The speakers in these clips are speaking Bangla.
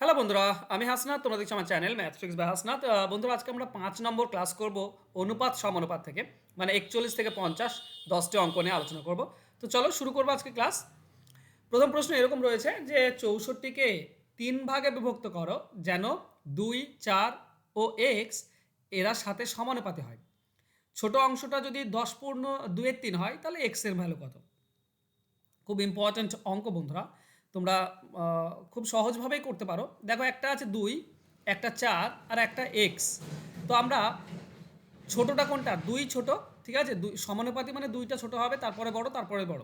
হ্যালো বন্ধুরা, আমি হাসনাত। তোমরা দেখছো আমার চ্যানেল ম্যাথট্রিক্স বাই হাসনাত। বন্ধুরা, আজকে আমরা ৫ নম্বর ক্লাস করব অনুপাত সমানুপাত থেকে, মানে ৪১ থেকে ৫০ ১০টি অঙ্ক নিয়ে আলোচনা করব। তো চলো শুরু করবো আজকে ক্লাস। প্রথম প্রশ্ন এরকম রয়েছে যে ৬৪কে ৩ ভাগে বিভক্ত করো যেন ২, ৪ ও এক্স এরা সাথে সমানুপাতে হয়। ছোট অংশটা যদি ১০ পূর্ণ ২/৩ হয় তাহলে এক্স এর ভ্যালু কত? খুব ইম্পর্ট্যান্ট অঙ্ক বন্ধুরা, তোমরা খুব সহজভাবেই করতে পারো। দেখো, একটা আছে ২, একটা ৪ আর একটা এক্স। তো আমরা ছোটটা কোনটা? ২ ছোট, ঠিক আছে। সমানুপাতি মানে ২টা ছোট হবে, তারপরে বড়, তারপরে বড়।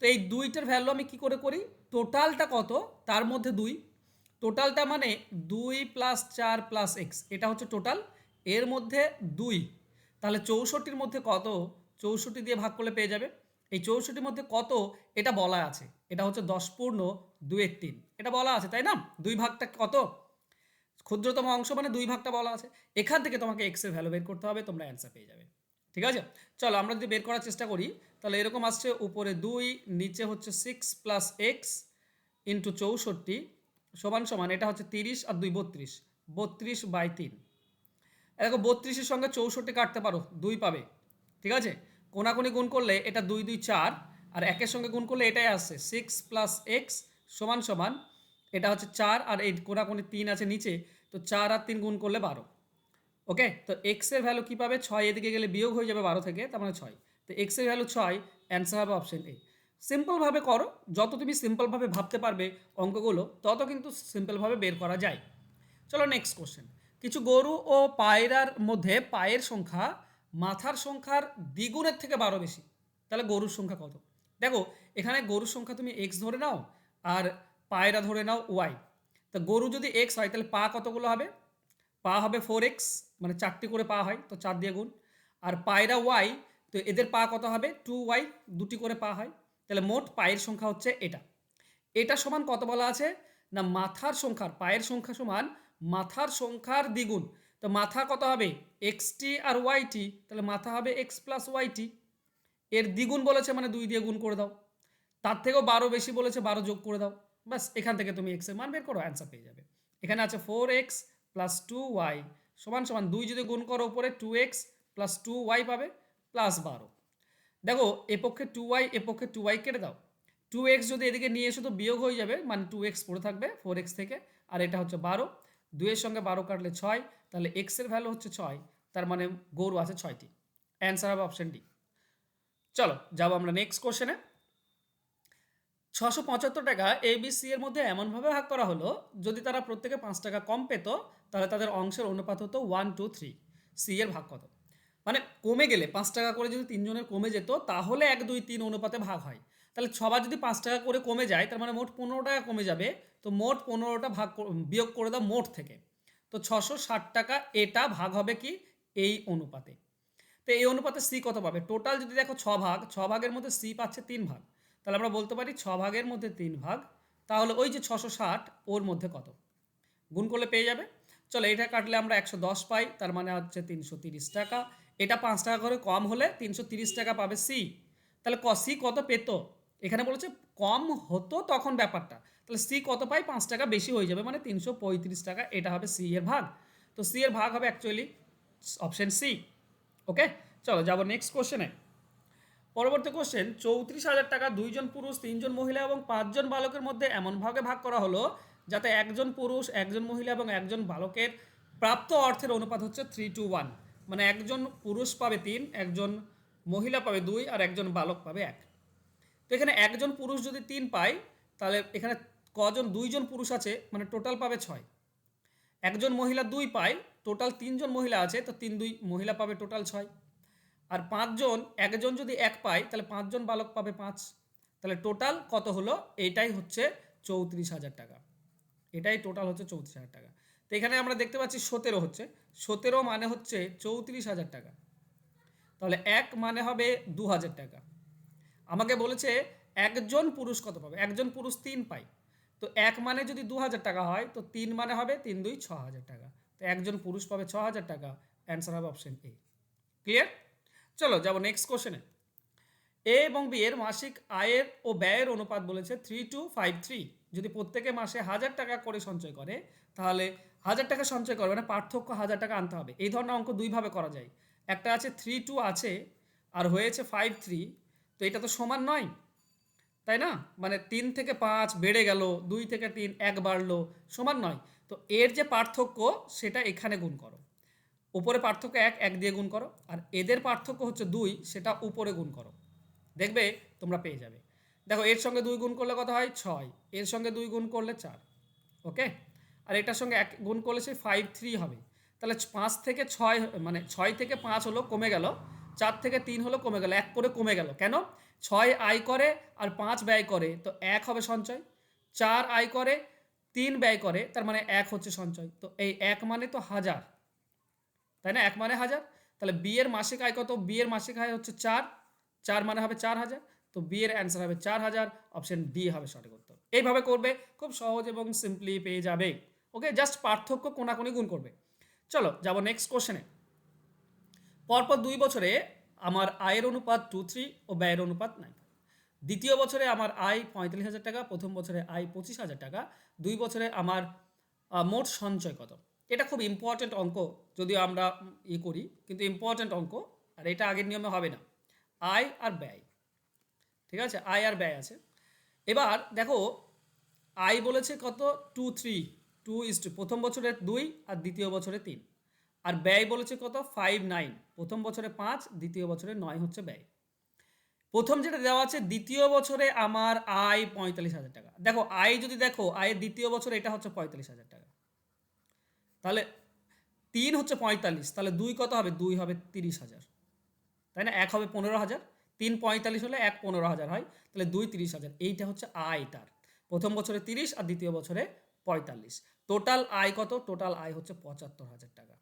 তো এই ২টার ভ্যালু আমি কি করে করি? টোটালটা কত তার মধ্যে ২, টোটালটা মানে ২ প্লাস ৪ প্লাস এক্স, এটা হচ্ছে টোটাল। এর মধ্যে ২, তাহলে ৬৪-র মধ্যে কত? ৬৪ দিয়ে ভাগ করলে পেয়ে যাবে। এই ৬৪-র মধ্যে কত এটা বলা আছে, এটা হচ্ছে ১০ পূর্ণ ২/৩, এটা বলা আছে, তাই না? ২ ভাগটা কত? ক্ষুদ্রতম অংশ মানে ২ ভাগটা বলা আছে। এখান থেকে তোমাকে এক্স এর ভ্যালু বের করতে হবে, তোমরা অ্যান্সার পেয়ে যাবে। ঠিক আছে, চলো আমরা যদি বের করার চেষ্টা করি তাহলে এরকম আসছে, উপরে ২, নিচে হচ্ছে 6 প্লাস এক্স ইন্টু ৬৪ সমান সমান, এটা হচ্ছে ৩০ আর ২ ৩২, ৩২/৩। দেখো, ৩২-এর সঙ্গে ৬৪ কাটতে পারো, ২ পাবে, ঠিক আছে। কোনাকুনি গুণ করলে এটা ২ ২ ৪, আর একের সঙ্গে গুণ করলে এটাই আসছে 6 প্লাস এক্স সমান সমান, এটা হচ্ছে ৪, আর এই কোনাকুনি ৩ আছে নিচে, তো ৪ আর ৩ গুণ করলে ১২। ওকে, তো এক্স এর ভ্যালু কী পাবে? ৬, এদিকে গেলে বিয়োগ হয়ে যাবে ১২ থেকে, তার মানে ৬। তো এক্স এর ভ্যালু ৬, অ্যান্সার হবে অপশন এ। সিম্পলভাবে করো, যত তুমি সিম্পলভাবে ভাবতে পারবে অঙ্কগুলো তত কিন্তু সিম্পলভাবে বের করা যায়। চলো নেক্সট কোশ্চেন। কিছু গরু ও পায়রার মধ্যে পায়ের সংখ্যা মাথার সংখ্যার দ্বিগুণের থেকে ১২ বেশি, তাহলে গরুর সংখ্যা কত? দেখো, এখানে গরুর সংখ্যা তুমি এক্স ধরে নাও আর পায়রা ধরে নাও ওয়াই। তা গরু যদি এক্স হয় তাহলে পা কতগুলো হবে? পা হবে 4x, মানে 4টি করে পা হয়, তো 4 দিয়ে গুণ। আর পায়রা ওয়াই, তো এদের পা কত হবে? 2y, 2টি করে পা হয়। তাহলে মোট পায়ের সংখ্যা হচ্ছে এটা। এটা সমান কত বলা আছে? না, মাথার সংখ্যার, পায়ের সংখ্যা সমান মাথার সংখ্যার দ্বিগুণ। তো মাথা কত হবে? এক্সটি আর ওয়াইটি, তাহলে মাথা হবে এক্স প্লাস ওয়াইটি। এর দ্বিগুণ বলেছে মানে 2 দিয়ে গুণ করে দাও। তার থেকেও ১২ বেশি বলেছে, ১২ যোগ করে দাও। বাস, এখান থেকে তুমি এক্স এর মান বের করো, অ্যান্সার পেয়ে যাবে। এখানে আছে 4x প্লাস 2y সমান সমান ২ যদি গুণ করো উপরে 2x প্লাস 2y পাবে প্লাস ১২। দেখো, এ পক্ষে 2y, এ পক্ষে 2y কেটে দাও। 2x যদি এদিকে নিয়ে এসো তো বিয়োগ হয়ে যাবে, মানে 2x পড়ে থাকবে 4x থেকে, আর এটা হচ্ছে ১২। ২ এর সঙ্গে ১২ কাটলে ৬, তাহলে এক্স এর ভ্যালু হচ্ছে ৬, তার মানে গরু আছে ৬টি। অ্যান্সার হবে অপশন ডি। চলো যাবো আমরা নেক্সট কোশ্চেনে। ৬৭৫ টাকা এবিসি এর মধ্যে এমনভাবে ভাগ করা হলো, যদি তারা প্রত্যেকে ৫ টাকা কম পেত তাহলে তাদের অংশের অনুপাত হতো 1:3। সি এর ভাগ কত? মানে কমে গেলে ৫ টাকা করে যদি তিনজনের কমে যেত তাহলে ১ ২ ৩ অনুপাতে ভাগ হয়। তাহলে সবার যদি ৫ টাকা করে কমে যায় তার মানে মোট ১৫ টাকা কমে যাবে। তো মোট ১৫টা বিয়োগ করে দাও মোট থেকে। তো ৬৬০ টাকা এটা ভাগ হবে কি? এই অনুপাতে। তো এই অনুপাতে সি কত পাবে? টোটাল যদি দেখো ৬ ভাগ, ৬ ভাগের মধ্যে সি পাচ্ছে ৩ ভাগ, তাহলে আমরা বলতে পারি ৬ ভাগের মধ্যে ৩ ভাগ। তাহলে ওই যে ৬৬০ ওর মধ্যে কত? গুণ করলে পেয়ে যাবে। চলো এটা কাটলে আমরা ১১০ পাই, তার মানে হচ্ছে ৩৩০ টাকা। এটা ৫ টাকা করে কম হলে ৩৩০ টাকা পাবে সি। তাহলে সি কত পেত? এখানে বলেছে কম হতো তখন ব্যাপারটা, তাহলে সি কত পাই? ৫ টাকা বেশি হয়ে যাবে, মানে ৩৩৫ টাকা, এটা হবে সি এর ভাগ। তো সি এর ভাগ হবে অ্যাকচুয়ালি অপশন সি। ওকে, চলো যাবো নেক্সট কোশ্চেনে। পরবর্তী কোশ্চেন, ৩৪,০০০ টাকা ২ জন পুরুষ, ৩ জন মহিলা এবং ৫ জন বালকের মধ্যে এমনভাবে ভাগ করা হলো যাতে ১ জন পুরুষ, ১ জন মহিলা এবং ১ জন বালকের প্রাপ্ত অর্থের অনুপাত হচ্ছে 3:1। মানে ১ জন পুরুষ পাবে ৩, ১ জন মহিলা পাবে ২ আর ১ জন বালক পাবে ১। তো এখানে ১ জন পুরুষ যদি ৩ পায় তাহলে এখানে কজন? ২ জন পুরুষ আছে, মানে টোটাল পাবে ৬। ১ জন মহিলা ২ পায়, টোটাল ৩ জন মহিলা আছে, তো ৩ 2 মহিলা পাবে টোটাল ৬। আর ৫ জন, ১ জন যদি ১ পায় তাহলে ৫ জন বালক পাবে ৫। তাহলে টোটাল কত হলো? এটাই হচ্ছে ৩৪,০০০ টাকা। এটাই টোটাল হচ্ছে ৩৪,০০০ টাকা। তো এখানে আমরা দেখতে পাচ্ছি ১৭ হচ্ছে, ১৭ মানে হচ্ছে ৩৪,০০০ টাকা। তাহলে ১ মানে হবে ২,০০০ টাকা। আমাকে বলেছে ১ জন পুরুষ কত পাবে? ১ জন পুরুষ ৩ পায়, তো ১ মানে যদি ২,০০০ টাকা হয় তো ৩ মানে হবে ৩ ২ ৬,০০০ টাকা। তো ১ জন পুরুষ পাবে ৬,০০০ টাকা, অ্যান্সার হবে অপশন এ। ক্লিয়ার? চলো যাবো নেক্সট কোশ্চেনে। এ এবং বি এর মাসিক আয়ের ও ব্যয়ের অনুপাত বলেছে 3:5:3। যদি প্রত্যেকে মাসে 1000 টাকা করে সঞ্চয় করে, তাহলে 1000 টাকা সঞ্চয় করবে, মানে পার্থক্য 1000 টাকা আনতে হবে। এই ধরনের অঙ্ক দুইভাবে করা যায়। একটা আছে 3-2 আছে আর হয়েছে 5-3, তো এটা তো সমান নয়, তাই না? মানে 3 থেকে 5 বেড়ে গেল, 2 থেকে 3 1 বাড়লো, সমান নয়। তো এর যে পার্থক্য সেটা এখানে গুণ করো, উপরে পার্থক্য 1 দিয়ে গুণ করো, আর এদের পার্থক্য হচ্ছে 2, সেটা উপরে গুণ করো, দেখবে তোমরা পেয়ে যাবে। দেখো এর সঙ্গে 2 গুণ করলে কত হয় 6, এর সঙ্গে 2 গুণ করলে 4, ওকে। আর এটার সঙ্গে 1 গুণ করলে সেই 5-3 হবে। তাহলে 5 থেকে 6 মানে 6 থেকে 5 হলো কমে গেল, 4 থেকে 3 হলো কমে গেল, 1 করে কমে গেল। কেন? 6 আয় করে আর 5 ব্যয় করে, তো 1 হবে সঞ্চয়। 4 আয় করে, 3 ব্যয় করে, তার মানে 1 হচ্ছে সঞ্চয়। তো এই 1 মানে তো 1000, তাই না? 1 মানে 1000। তাহলে বি এর মাসিক আয় কত? বি এর মাসিক আয় হচ্ছে 4, 4 মানে হবে 4000। তো বি এর অ্যান্সার হবে 4000, অপশন ডি হবে সঠিক উত্তর। এইভাবে করবে, খুব সহজ এবং সিম্পলি পেয়ে যাবে। ওকে, জাস্ট পার্থক্য কোনাকুনি গুণ করবে। চলো যাব নেক্সট কোশ্চেনে। পরপর 2 বছরে আমার আয়ের অনুপাত 2:3 ও ব্যয়ের অনুপাত 9। দ্বিতীয় বছরে আমার আয় 45,000 টাকা, প্রথম বছরে আয় 25,000 টাকা, 2 বছরে আমার মোট সঞ্চয় কত? এটা খুব ইম্পর্টেন্ট অঙ্ক, যদিও আমরা করি, কিন্তু ইম্পর্টেন্ট অঙ্ক। আর এটা আগের নিয়মে হবে না, আয় আর ব্যয়, ঠিক আছে? আয় আর ব্যয় আছে। এবার দেখো আয় বলেছে কত 2:3, 2:, প্রথম বছরে 2 আর দ্বিতীয় বছরে 3। আর ব্যয় বলেছে কত 5:9, প্রথম বছরে 5, দ্বিতীয় বছরে 9 হচ্ছে ব্যয়। প্রথম যেটা দেওয়া আছে দ্বিতীয় বছরে আমার আয় 45,000 টাকা। দেখো আয় যদি দেখো, আয়ের দ্বিতীয় বছরে এটা হচ্ছে 45,000 টাকা, তাহলে 3 হচ্ছে 45, তাহলে 2 কত হবে? 2 হবে 30,000, তাই না? 1 হবে 15,000, 3 45 হলে 1 15,000 হয়, তাহলে 2 30,000। এইটা হচ্ছে আয় তার, প্রথম বছরে 30 আর দ্বিতীয় বছরে 45। টোটাল আয় কত? টোটাল আয় হচ্ছে 75,000 টাকা,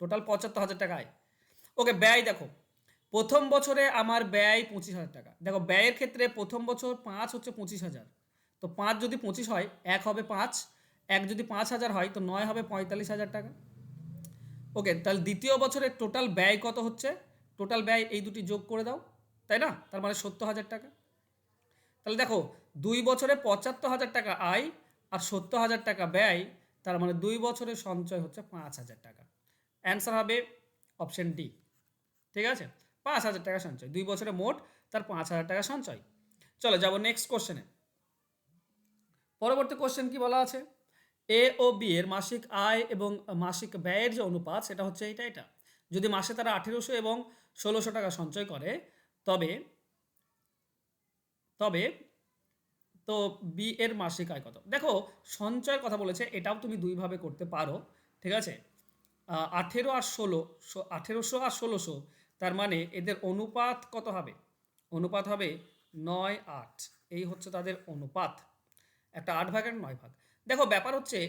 টোটাল 75,000 টাকা আয়। ওকে, ব্যয় দেখো প্রথম বছরে আমার ব্যয় 25,000 টাকা। দেখো ব্যয়ের ক্ষেত্রে প্রথম বছর 5 হচ্ছে 25,000, তো 5 যদি 25 হয় 1 হবে 5, 1 যদি 5,000 হয় তো 9 হবে 45,000 টাকা। ওকে, তাহলে দ্বিতীয় বছরের টোটাল ব্যয় কত হচ্ছে? টোটাল ব্যয় এই দুটি যোগ করে দাও, তাই না? তার মানে 70,000 টাকা। তাহলে দেখো 2 বছরে 75,000 টাকা আয় আর 70,000 টাকা ব্যয়, তার মানে 2 বছরের সঞ্চয় হচ্ছে 5,000 টাকা। অ্যান্সার হবে অপশন ডি, ঠিক আছে? 5,000 টাকা সঞ্চয়, 2 বছরে মোট তার 5,000 টাকা সঞ্চয়। চলো যাব নেক্সট কোশ্চেনে। পরবর্তী কোশ্চেন কি বলা আছে? এ ও বি এর মাসিক আয় এবং মাসিক ব্যয়ের যে অনুপাত সেটা হচ্ছে এটা। যদি মাসে তারা 1800 এবং 1600 টাকা সঞ্চয় করে, তবে তবে তো বি এর মাসিক আয় কত? দেখো সঞ্চয়ের কথা বলেছে, এটাও তুমি দুইভাবে করতে পারো, ঠিক আছে? 18 আর 16, 1800 আর 1600, তার মানে এদের অনুপাত কত হবে? অনুপাত হবে 9:8, এই হচ্ছে তাদের অনুপাত। একটা 8 ভাগের 9 ভাগ। দেখো ব্যাপার হচ্ছে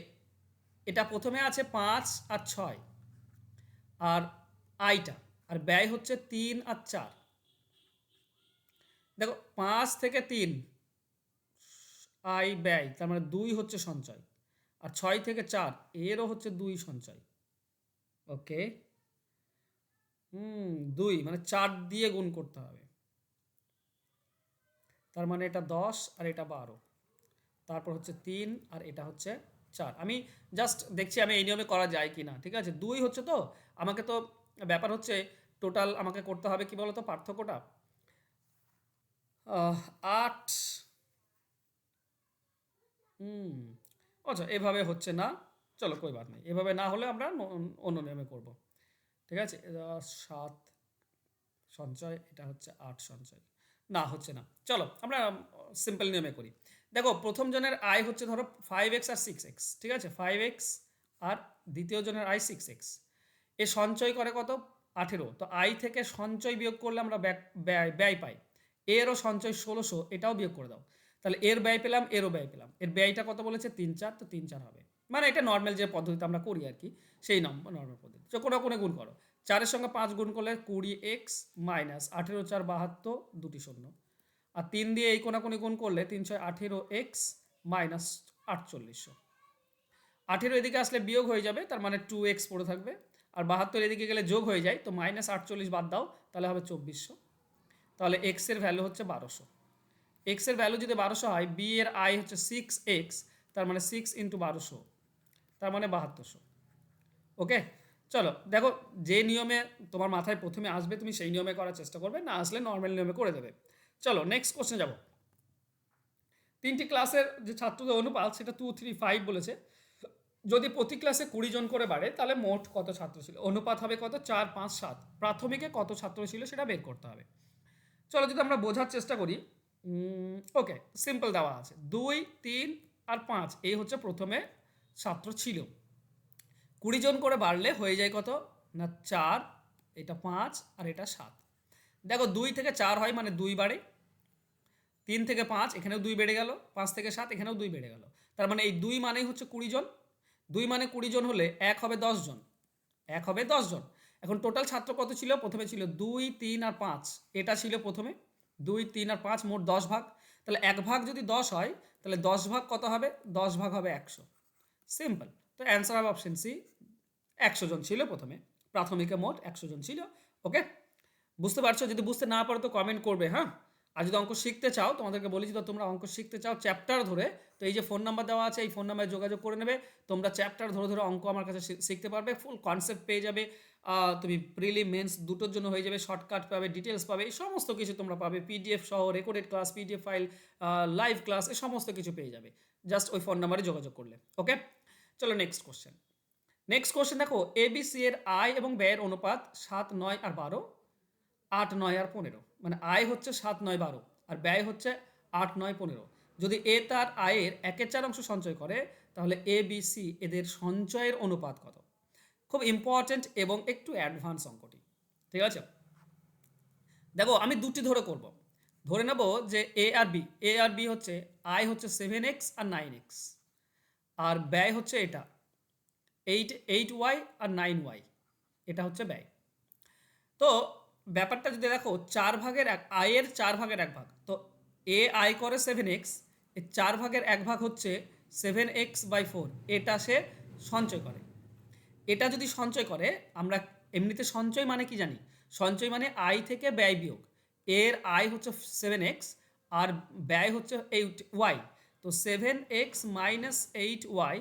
এটা প্রথমে আছে 5 আর 6 আর আয়টা, আর ব্যয় হচ্ছে 3 আর 4। দেখো 5 থেকে 3 আয় ব্যয়, তার মানে 2 হচ্ছে সঞ্চয়, আর 6 থেকে 4 এরও হচ্ছে 2 সঞ্চয়। ওকে, 2 মানে 4 দিয়ে গুণ করতে হবে, তার মানে এটা 10 আর এটা 12, তারপর হচ্ছে 3 আর এটা হচ্ছে 4। আমি জাস্ট দেখছি আমি এই নিয়মে করা যায় কি না, ঠিক আছে? 2 হচ্ছে, তো আমাকে তো ব্যাপার হচ্ছে টোটাল আমাকে করতে হবে কি বলতো পার্থক্যটা 8। আচ্ছা এভাবে হচ্ছে না, চলো কই বাত নেই, এভাবে না হলে আমরা অন্য নিয়মে করব, ঠিক আছে? 7 সঞ্চয়, এটা হচ্ছে 8 সঞ্চয়, না হচ্ছে না। চলো আমরা সিম্পল নিয়মে করি। দেখো প্রথম জনের আয় হচ্ছে ধরো 5x আর 6x, ঠিক আছে? 5x আর দ্বিতীয় জনের আয় 6x, এ সঞ্চয় করে কত 18, তো আয় থেকে সঞ্চয় বিয়োগ করলে আমরা ব্যয় পাই। এরও সঞ্চয় 1600, এটাও বিয়োগ করে দাও, তাহলে এর ব্যয় পেলাম, এরও ব্যয় পেলাম। এর ব্যয়টা কত বলেছে 3-4, তো 3-4 হবে, মানে এটা নর্মাল যে পদ্ধতিতে আমরা করি আর কি, সেই নর্মাল পদ্ধতি। তো কোনো কোনো গুণ করো, 4-এর সঙ্গে 5 গুণ করলে 20x মাইনাস 18-4 72, দুটি শূন্য, আর 3 দিয়ে এই কোনাকুনি গুণ করলে 318x মাইনাস 4800। 18 এদিকে আসলে বিয়োগ হয়ে যাবে, তার মানে 2x পড়ে থাকবে, আর 72 এদিকে গেলে যোগ হয়ে যায়, তো মাইনাস 48 বাদ দাও, তাহলে হবে 2400, তাহলে x এর ভ্যালু হচ্ছে 1200। এক্স এর ভ্যালু যদি 1200 হয়, বি এর আই হচ্ছে 6x, তার মানে 6 × 1200, তার মানে 7200। ওকে, চলো দেখো যে নিয়মে তোমার মাথায় প্রথমে আসবে তুমি সেই নিয়মে করার চেষ্টা করবে, না আসলে নর্মাল নিয়মে করে দেবে। চলো নেক্সট কোশ্চেন যাব। 3টি ক্লাসের যে ছাত্রদের অনুপাত সেটা 2, 3, 5 বলেছে। যদি প্রতি ক্লাসে 20 জন করে বাড়ে তাহলে মোট কত ছাত্র ছিল? অনুপাত হবে কত? 4, 5, 7। প্রাথমিকে কত ছাত্র ছিল সেটা বের করতে হবে। চলো যদি আমরা বোঝার চেষ্টা করি। ওকে, সিম্পল দেওয়া আছে 2, 3 আর 5 এই হচ্ছে প্রথমে ছাত্র ছিল। 20 জন করে বাড়লে হয়ে যায় কত না 4, এটা 5 আর এটা 7। দেখো 2 থেকে 4 হয় মানে 2 বাড়ে, 3 থেকে 5 এখানেও 2 বেড়ে গেল, 5 থেকে 7 এখানেও 2 বেড়ে গেল। তার মানে এই 2 মানেই হচ্ছে 20 জন। 2 মানে 20 জন হলে 1 হবে 10 জন, 1 হবে 10 জন। এখন টোটাল ছাত্র কত ছিল? প্রথমে ছিল 2, 3 আর 5, এটা ছিল প্রথমে 2, 3 আর 5, মোট 10 ভাগ। তাহলে 1 ভাগ যদি 10 হয় তাহলে 10 ভাগ কত হবে? 10 ভাগ হবে 100। সিম্পল। তো অ্যান্সার হবে অপশন সি, 100 জন ছিল প্রথমে, প্রাথমিকে মোট 100 জন ছিল। ওকে, বুঝতে পারছো? যদি বুঝতে না পারো তো কমেন্ট করবে, হ্যাঁ। আর যদি অঙ্ক শিখতে চাও, তোমাদেরকে বলি যদি তোমরা অঙ্ক শিখতে চাও চ্যাপ্টার ধরে, তো এই যে ফোন নাম্বার দেওয়া আছে এই ফোন নাম্বারে যোগাযোগ করে নেবে। তোমরা চ্যাপ্টার ধরে ধরে অঙ্ক আমার কাছে শিখতে পারবে, ফুল কনসেপ্ট পেয়ে যাবে। তুমি প্রিলি মেন্স দুটোর জন্য হয়ে যাবে, শর্টকাট পাবে, ডিটেলস পাবে, এই সমস্ত কিছু তোমরা পাবে, পিডিএফ সহ, recorded class, PDF file, live class, এই সমস্ত কিছু পেয়ে যাবে জাস্ট ওই ফোন নাম্বারে যোগাযোগ করলে। ওকে, চলো নেক্সট কোশ্চেন। নেক্সট কোশ্চেন দেখো, এবিসি এর আয় এবং ব্যয়ের অনুপাত 7, 9 আর 12, 8, 9 আর 15। মানে আয় হচ্ছে 7, 9, 12 আর ব্যয় হচ্ছে 8, 9, 15। যদি এ তার আয়ের 1/4 সঞ্চয় করে তাহলে এ বি সি এদের সঞ্চয়ের অনুপাত কত? খুব ইম্পর্টেন্ট এবং একটু অ্যাডভান্স অঙ্কটি, ঠিক আছে। দেখো আমি দুটি ধরে করব। ধরে নেব যে এ আর বি হচ্ছে, আয় হচ্ছে 7x আর 9x, আর ব্যয় হচ্ছে এটা 8y আর 9y, এটা হচ্ছে ব্যয়। তো ব্যাপারটা যদি দেখো 4 ভাগের এক, আয়ের 4 ভাগের 1 ভাগ, তো এ আয় করে 7x, এর 4 ভাগের 1 ভাগ হচ্ছে 7x/4, এটা সে সঞ্চয় করে। এটা যদি সঞ্চয় করে, আমরা এমনিতে সঞ্চয় মানে কি জানি? সঞ্চয় মানে আয় থেকে ব্যয় বিয়োগ। এর আয় হচ্ছে 7x আর ব্যয় হচ্ছে 8y, তো 7x - 8y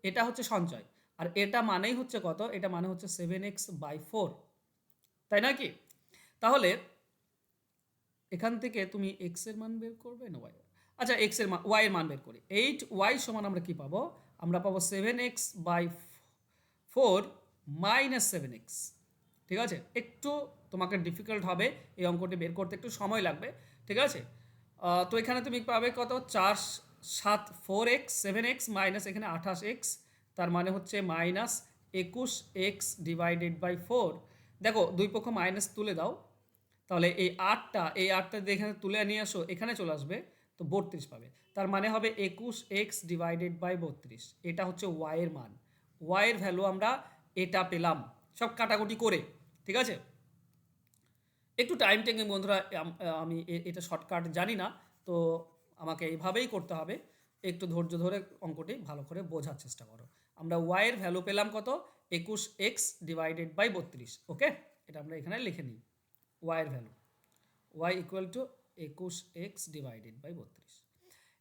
এটা হচ্ছে সঞ্চয়। আর এটা মানেই হচ্ছে কত? এটা মানে হচ্ছে 7x/4, তাই না কি? তাহলে এখান থেকে তুমি এক্স এর মান বের করবে না ওয়াই? আচ্ছা, এক্স এর মান, ওয়াই এর মান বের করি। 8y সমান আমরা কি পাবো? আমরা পাবো 7x/4 - 7x। ঠিক আছে, একটু তোমাকে ডিফিকাল্ট হবে এই অঙ্কটি বের করতে, একটু সময় লাগবে, ঠিক আছে। তো এখানে তুমি পাবে কত? 4, 7, 4x, 7x মাইনাস এখানে 28x, তার মানে হচ্ছে -21x/4। দেখো দুই পক্ষ মাইনাস তুলে দাও, তাহলে এই আটটা দিয়ে এখানে তুলে নিয়ে আসো, এখানে চলে আসবে, তো 32 পাবে। তার মানে হবে 21x/32, এটা হচ্ছে ওয়াই এর মান। ওয়াই এর ভ্যালু আমরা এটা পেলাম সব কাটাকুটি করে, ঠিক আছে। একটু টাইম টেকিং বন্ধুরা, আমি এটা শর্টকাট জানি না, তো আমাকে এইভাবেই করতে হবে। একটু ধৈর্য ধরে অঙ্কটি ভালো করে বোঝার চেষ্টা করো। আমরা ওয়াই এর ভ্যালু পেলাম কত? 21x/32। ওকে, এটা আমরা এখানে লিখে নিই, ওয়াই এর value y equal to 21x/32।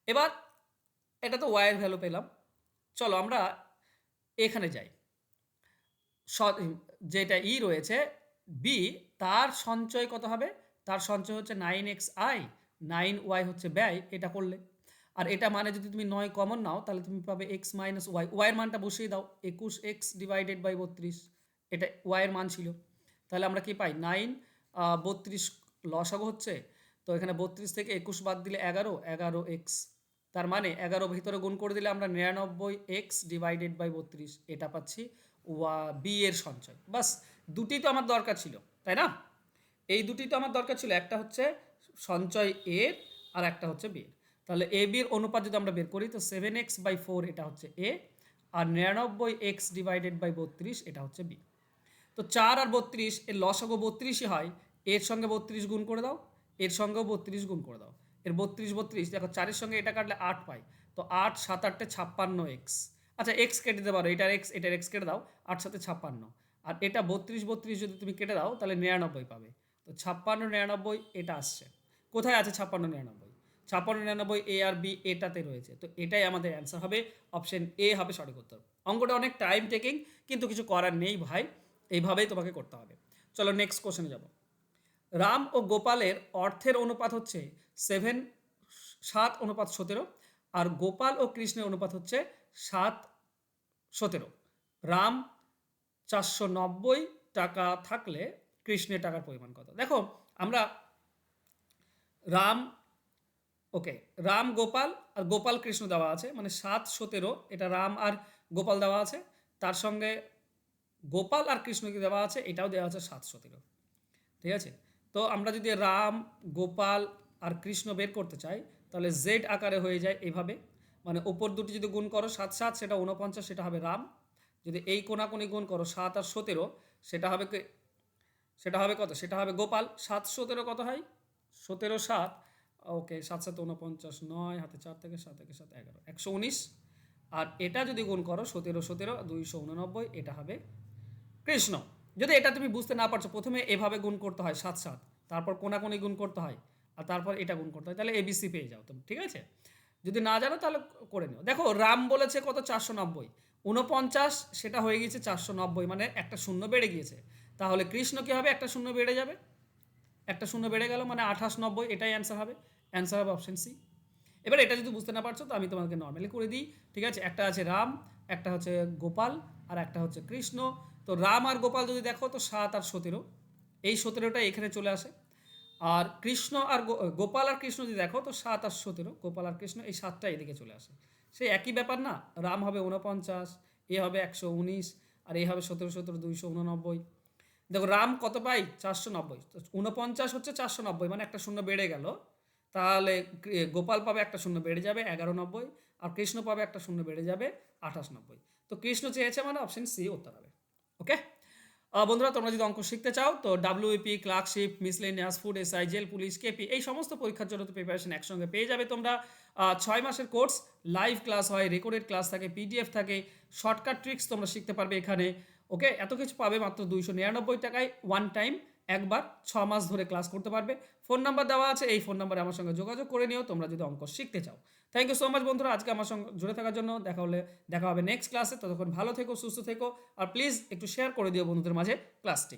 এবার এটা তো y এর ভ্যালু পেলাম। চলো আমরা এখানে যাই, যেটা ই রয়েছে বি, তার সঞ্চয় কত হবে? তার সঞ্চয় হচ্ছে 9xi, 9y হচ্ছে ব্যয়, এটা করলে। আর এটা মানে যদি তুমি 9 কমন নাও তাহলে তুমি পাবে x - y, y এর মানটা বসিয়ে দাও, 21x/32, এটা y এর মান ছিল। তাহলে আমরা কি পাই? 9, 32 লসাগু হচ্ছে, তো এখানে 32 থেকে 21 বাদ দিলে 11, 11x, তার মানে 11 ভিতরে গুণ করে দিলে আমরা 99x/32, এটা পাচ্ছি বি এর সঞ্চয়। বাস, দুটি তো আমার দরকার ছিল, তাই না? এই দুটি তো আমার দরকার ছিল, একটা হচ্ছে সঞ্চয় এর আর একটা হচ্ছে বি এর। তাহলে এ বির অনুপাত যদি আমরা বের করি তো 7x/4 এটা হচ্ছে এ, আর 99x/32 এটা হচ্ছে বি। তো 4 আর 32 এর লসাগু 32ই হয়, এর সঙ্গে 32 গুণ করে দাও, এর সঙ্গেও 32 গুণ করে দাও, এর 32 দেখো 4-এর সঙ্গে এটা কাটলে 8 পাই, তো 8, 7, 8 56x। আচ্ছা, এক্স কেটে দিতে পারো, এটার এক্স কেটে দাও, 8, 7, 56, আর এটা 32 যদি তুমি কেটে দাও তাহলে 99 পাবে। তো 56, 99 এটা আসছে। কোথায় আছে 56, 99? 56, 99 এ আর বি এটাতে রয়েছে, তো এটাই আমাদের অ্যান্সার হবে, অপশন এ হবে সঠিক উত্তর। অঙ্কটা অনেক টাইম টেকিং, কিন্তু কিছু করার নেই ভাই, এইভাবেই তোমাকে করতে হবে। চলো নেক্সট কোশ্চেনে যাব। রাম ও গোপালের অর্থের অনুপাত হচ্ছে 7:17, আর গোপাল ও কৃষ্ণের অনুপাত হচ্ছে 7:17। রাম 490 টাকা থাকলে কৃষ্ণের টাকার পরিমাণ কত? দেখো আমরা রাম, ওকে, রাম গোপাল আর গোপাল কৃষ্ণ দেওয়া আছে, মানে 7:17 এটা রাম আর গোপাল দেওয়া আছে, তার সঙ্গে গোপাল আর কৃষ্ণকে দেওয়া আছে, এটাও দেওয়া আছে 7:17। ঠিক আছে, তো আমরা যদি রাম, গোপাল আর কৃষ্ণ বের করতে চাই, তাহলে জেড আকারে হয়ে যায় এভাবে, মানে ওপর দুটি যদি গুণ করো 7 7 সেটা 49, সেটা হবে রাম। যদি এই কোনাকুনি গুণ করো 7 আর 17, সেটা হবে সেটা হবে কত? সেটা হবে গোপাল। 7:17 কত হয়? 17 7, ওকে, 7 7 49, 9 হাতে 4 থেকে 7 থেকে 7 11, 119। আর এটা যদি গুণ করো 17 17 289, এটা হবে কৃষ্ণ। যদি এটা তুমি বুঝতে না পারছো, প্রথমে এভাবে গুণ করতে হয় 7 7, তারপর কোনাকুনি গুণ করতে হয়, আর তারপর এটা গুণ করতে হয়, তাহলে এবিসি পেয়ে যাও তুমি। ঠিক আছে, যদি না জানো তাহলে করে নিও। দেখো রাম বলেছে কত? 490, 49 সেটা হয়ে গিয়েছে 490, মানে একটা শূন্য বেড়ে গিয়েছে। তাহলে কৃষ্ণ কি হবে? একটা শূন্য বেড়ে যাবে, একটা শূন্য বেড়ে গেল, মানে 28 90, এটাই অ্যান্সার হবে। অ্যান্সার হবে অপশন সি। এবার এটা যদি বুঝতে না পারছো তো আমি তোমাকে নর্মালি করে দিই। ঠিক আছে, একটা আছে রাম, একটা হচ্ছে গোপাল, আর একটা হচ্ছে কৃষ্ণ। তো রাম আর গোপাল যদি দেখো তো 7 আর 17, এই 17টা এখানে চলে আসে। আর কৃষ্ণ আর গোপাল আর কৃষ্ণ যদি দেখো তো 7 আর 17, গোপাল আর কৃষ্ণ এই 7টা এদিকে চলে আসে। সেই একই ব্যাপার না, রাম হবে 49, এ হবে 119, আর এ হবে 17 17 289। দেখো রাম কত পাই? 490, 49 হচ্ছে 490, মানে একটা শূন্য বেড়ে গেল। তাহলে গোপাল পাবে একটা শূন্য বেড়ে যাবে 1190, আর কৃষ্ণ পাবে একটা শূন্য বেড়ে যাবে 2890। তো কৃষ্ণ চেয়েছে, মানে অপশন সি উত্তর হবে। ওকে বন্ধুরা, তোমরা যদি অঙ্ক শিখতে চাও তো WP, clerkship, miscellaneous, food SI, jail police, KP, এই সমস্ত পরীক্ষার জন্য তো প্রিপারেশন একসঙ্গে পেয়ে যাবে তোমরা। 6 মাসের কোর্স, লাইভ ক্লাস হয়, রেকর্ডেড ক্লাস থাকে, পিডিএফ থাকে, শর্টকাট ট্রিক্স তোমরা শিখতে পারবে এখানে। ওকে, এত কিছু পাবে মাত্র 299 টাকায়, ওয়ান টাইম, একবার 6 মাস ধরে ক্লাস করতে পারবে। ফোন নাম্বার দেওয়া আছে, এই ফোন নাম্বারে আমার সঙ্গে যোগাযোগ করে নিও তোমরা যদি অঙ্ক শিখতে চাও। থ্যাংক ইউ সো মাচ বন্ধুরা, আজকে আমার সঙ্গে জুড়ে থাকার জন্য। দেখা হবে নেক্সট ক্লাসে, ততক্ষণ ভালো থেকো, সুস্থ থেকো, আর প্লিজ একটু শেয়ার করে দিও বন্ধুদের মাঝে ক্লাসটি।